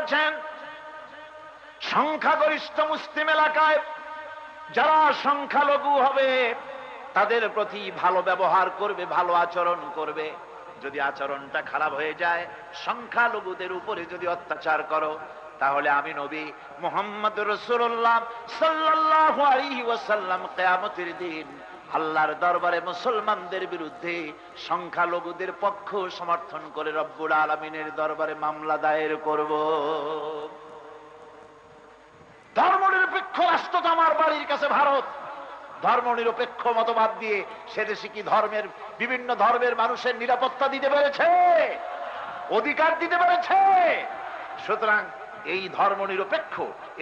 বলেছেন, সংখ্যাগরিষ্ঠ মুসলিম এলাকায় যারা সংখ্যালঘু হবে তাদের প্রতি ভালো ব্যবহার করবে, ভালো আচরণ করবে। যদি আচরণটা খারাপ হয়ে যায়, সংখ্যালঘুদের উপরে যদি অত্যাচার করো, তাহলে আমি নবী মুহাম্মদ রাসূলুল্লাহ সাল্লাল্লাহু আলাইহি ওয়াসাল্লাম কিয়ামতের দিন আল্লাহর দরবারে মুসলমানদের বিরুদ্ধে সংখ্যালঘুদের পক্ষ সমর্থন করে রব্বুল আলামিনের দরবারে মামলা দায়ের করব। ধর্মনিরপেক্ষ রাষ্ট্র তো আমার বাড়ির কাছে ভারত। ধর্মনিরপেক্ষ মতবাদ দিয়ে সে দেশে কি বিভিন্ন ধর্মের মানুষের নিরাপত্তা দিতে পেরেছে, অধিকার দিতে পেরেছে? সুতরাং এই ধর্মনিরপেক্ষ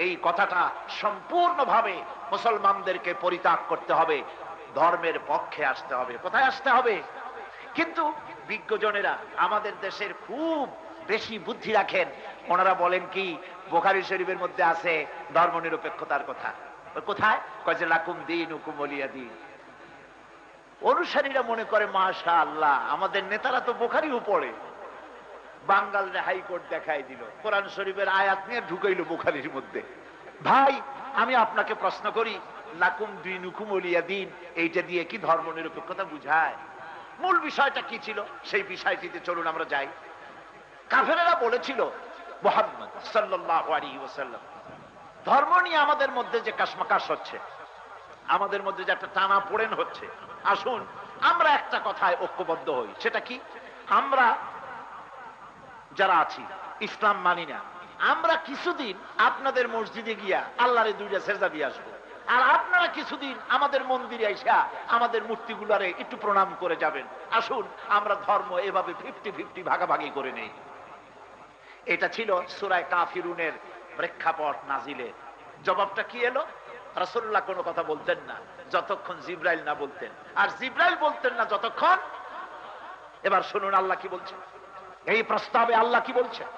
এই কথাটা সম্পূর্ণভাবে মুসলমানদেরকে পরিত্যাগ করতে হবে, ধর্মের পক্ষে আসতে হবে। কোথায় আসতে হবে? কিন্তু বিজ্ঞজনেরা আমাদের দেশের খুব বেশি বুদ্ধি রাখেন। ওনারা বলেন কি, বুখারী শরীফের মধ্যে আছে ধর্মনিরপেক্ষতার কথা। কোথায়? কয় যে লাকুম দীনুকুম ওয়ালিয়া দীন। অনুসারীরা মনে করে মাশাআল্লাহ, আমাদের নেতারা তো বুখারীও পড়ে। বাঙ্গালরে হাইকোর্ট দেখাই দিল, কোরআন শরীফের আয়াত নিয়ে ঢুকাইল বুখারীর মধ্যে। ভাই, আমি আপনাকে প্রশ্ন করি, লাকুম দীনুকুম ওয়ালিয়া দীন এইটা দিয়ে কি ধর্মনিরপেক্ষতা বুঝায়? মূল বিষয়টা কি ছিল সেই বিষয়টিতে চলুন আমরা যাই। কাফেরেরা বলেছিল মুহাম্মদ সাল্লাল্লাহু আলাইহি ওয়াসাল্লাম, ধর্ম নিয়ে আমাদের মধ্যে যে কাশমাকাশ হচ্ছে, আমাদের মধ্যে যে একটা টানা পোড়েন হচ্ছে, আসুন আমরা একটা কথায় ঐক্যবদ্ধ হই। সেটা কি? আমরা যারা আছি ইসলাম মানি না, আমরা কিছুদিন আপনাদের মসজিদে গিয়া আল্লাহরে দুইটা সেজদা দিয়ে আসবো, আর আপনারা কিছুদিন আমাদের মন্দিরে আইসা আমাদের মূর্তিগুলারে একটু প্রণাম করে যাবেন। আসুন আমরা ধর্ম এভাবে 50-50 ভাগাভাগি করে নেই। এটা ছিল সূরা কাফিরুনের প্রেক্ষাপট নাজিলে। জবাবটা কি এলো? রাসূলুল্লাহ কোনো কথা বলতেন না যতক্ষণ জিবরাইল না বলতেন, আর জিবরাইল বলতেন না যতক্ষণ। এবার শুনুন আল্লাহ কি বলছেন, এই প্রস্তাবে আল্লাহ কি বলছেন।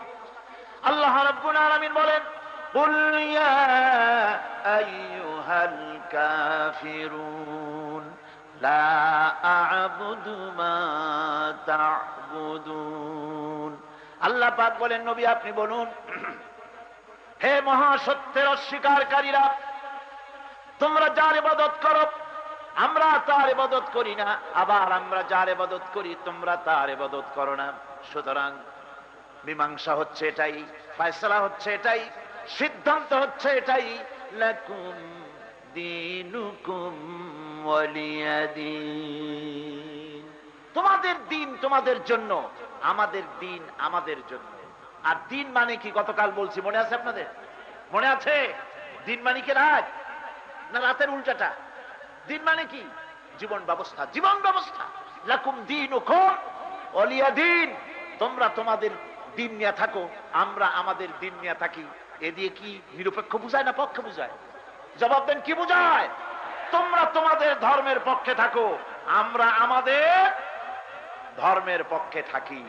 আল্লাহ রাব্বুল আলামিন বলেন, কুল ইয়া আইয়ুহাল কাফিরুন লা আ'বুদু মা তা'বুদুন। আল্লাহ পাক বলেন, নবী আপনি বলুন, হে মহাসত্যের অস্বীকারীরা, তোমরা যার ইবাদত করো আমরা তার ইবাদত করি না, আবার আমরা যার ইবাদত করি তোমরা তার ইবাদত করো না। সুতরাং মীমাংসা হচ্ছে এটাই, ফয়সালা হচ্ছে এটাই, সিদ্ধান্ত হচ্ছে এটাই, লাকুম দীনুকুম ওয়ালিয়া দীন। তোমাদের দিন তোমাদের জন্য, আমাদের দিন আমাদের জন্য। আর দিন মানে কি গতকাল বলছি, মনে আছে আপনাদের? মনে আছে? দিন মানে কি রাত না রাতের উল্টাটা? দিন মানে কি? জীবন ব্যবস্থা, জীবন ব্যবস্থা। লাকুম দীনুকুম ওয়ালিয়া দীন। তোমরা তোমাদের দিন নিয়ে থাকো, আমরা আমাদের দিন নিয়ে থাকি। এ দিয়ে কি নিরপেক্ষ বুঝায় না পক্ষ বুঝায়? জবাব দেন, কি বুঝায়? তোমরা তোমাদের ধর্মের পক্ষে থাকো, আমরা আমাদের ধর্মের পক্ষে থাকি।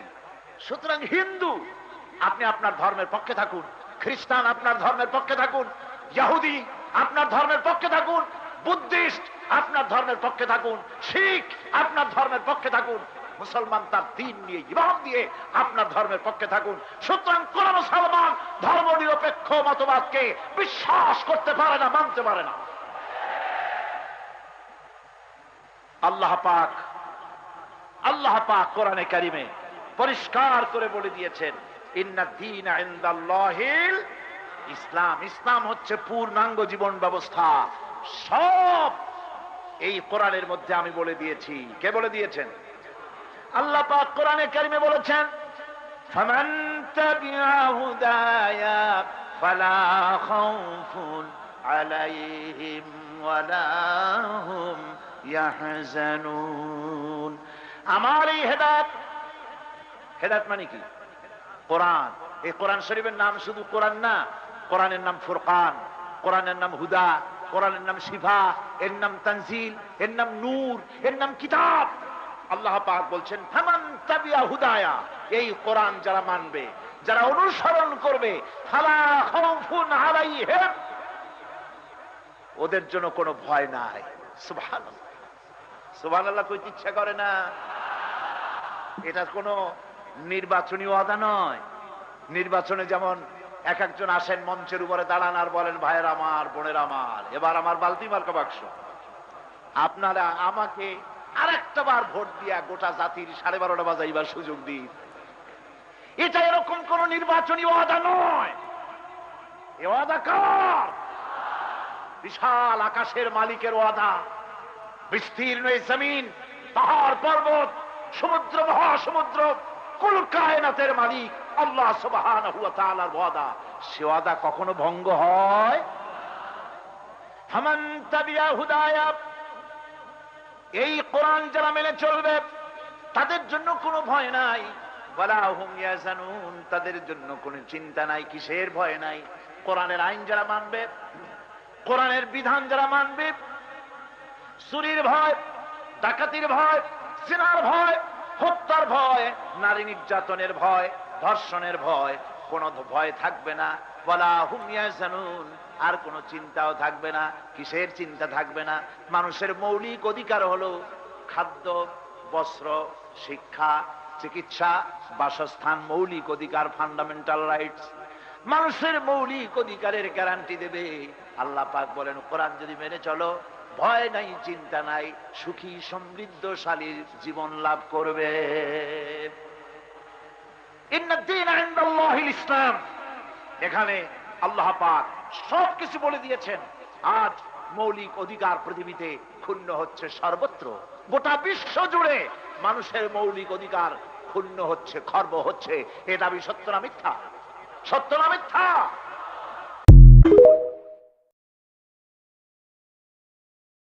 সুতরাং হিন্দু আপনি আপনার ধর্মের পক্ষে থাকুন, খ্রিস্টান আপনার ধর্মের পক্ষে থাকুন, ইহুদি আপনার ধর্মের পক্ষে থাকুন, বুদ্ধিস্ট আপনার ধর্মের পক্ষে থাকুন, শিখ আপনার ধর্মের পক্ষে থাকুন, মুসলমান তার দিন নিয়ে ইমান দিয়ে আপনার ধর্মের পক্ষে থাকুন। সুতরাং কোন মুসলমান ধর্ম নিরপেক্ষ মতবাদকে বিশ্বাস করতে পারে না, মানতে পারে না। আল্লাহ পাক কোরআনে কারিমে পরিষ্কার করে বলে দিয়েছেন, ইন্না দীনা ইনদাল্লাহিল ইসলাম। ইসলাম হচ্ছে পূর্ণাঙ্গ জীবন ব্যবস্থা। সব এই কোরআনের মধ্যে আমি বলে দিয়েছি। কে বলে দিয়েছেন? আল্লাহ পাক কোরআনে কারিমে বলেছেন, ফামান তাবিআ হুদায়া ফালা খাউফুন আলাইহিম ওয়ালা হুম ইয়াহজানুন। আমার এই হেদায়েত, হেদায়েত মানে কি? কোরআন। এই কোরআন শরীফের নাম শুধু কোরআন না, কোরআনের নাম ফুরকান, কোরআনের নাম হুদা, কোরআনের নাম শিফা, এর নাম তানজিল, এর নাম নূর, এর নাম কিতাব। আল্লাহ পাক বলছেন, ফামান তাবিআ হুদায়া, এই কোরআন যারা মানবে, যারা অনুসরণ করবে, ফালা খাউফুন আলাইহিম, ওদের জন্য কোনো ভয় নাই। সুবহানাল্লাহ, সুবহানাল্লাহ কইতে ইচ্ছা করে না? এটা কোনো নির্বাচনী ওয়াদা নয়। নির্বাচনে যেমন এক একজন আসেন মঞ্চের উপরে দাঁড়ান আর বলেন, ভাইয়ের আমার, বোনের আমার, এবার আমার বালতি মার্কা বাক্স, আপনারা আমাকে আরেকটা বার ভোট দিয়া গোটা জাতির 12:30 বাজাইবার সুযোগ দিন। এটা এরকম কোন নির্বাচনী ওয়াদা নয়। এ ওয়াদা কার? বিশাল আকাশের মালিকের ওয়াদা। বিস্তীর্ণ এই জমিন, পাহাড় পর্বত, সমুদ্র, মহাসমুদ্র, কুল কায়নাতের মালিক আল্লাহ সুবহানাহু ওয়া তাআলার ওয়াদা। সে ওয়াদা কখনো ভঙ্গ হয়? ফামান তাবিয়া হুদায়া, এই কোরআন যারা মেনে চলবে তাদের জন্য কোনো ভয় নাই। ওয়ালা হুম ইয়াহজানুন, তাদের জন্য কোনো চিন্তা নাই। কিসের ভয় নাই? কোরআনের আইন যারা মানবে, কোরআনের বিধান যারা মানবে, চুরির ভয়, ডাকাতির ভয়, জিনার ভয়, হত্যার ভয়, নারী নির্যাতনের ভয়, ধর্ষণের ভয়, কোনো ভয় থাকবে না। ওয়ালা হুম ইয়াহজানুন, আর কোনো চিন্তাও থাকবে না। কিসের চিন্তা থাকবে না? মানুষের মৌলিক অধিকার হলো খাদ্য, বস্ত্র, শিক্ষা, চিকিৎসা, বাসস্থান, মৌলিক অধিকার, ফান্ডামেন্টাল রাইটস। মানুষের মৌলিক অধিকারের গ্যারান্টি দেবে আল্লাহ পাক বলেন, কোরআন যদি মেনে চলো, ভয় নাই, চিন্তা নাই, সুখী সমৃদ্ধশালী জীবন লাভ করবে। ইন্নাদ-দীন ইনদাল্লাহিল ইসলাম। এখানে আল্লাহ পাক সবকিছু বলে দিয়েছেন। আজ মৌলিক অধিকার পৃথিবীতে ক্ষুণ্ণ হচ্ছে সর্বত্র, গোটা বিশ্ব জুড়ে মানুষের মৌলিক অধিকার ক্ষুণ্ণ হচ্ছে, খর্ব হচ্ছে। এ দাবি সত্য না মিথ্যা? সত্য না মিথ্যা?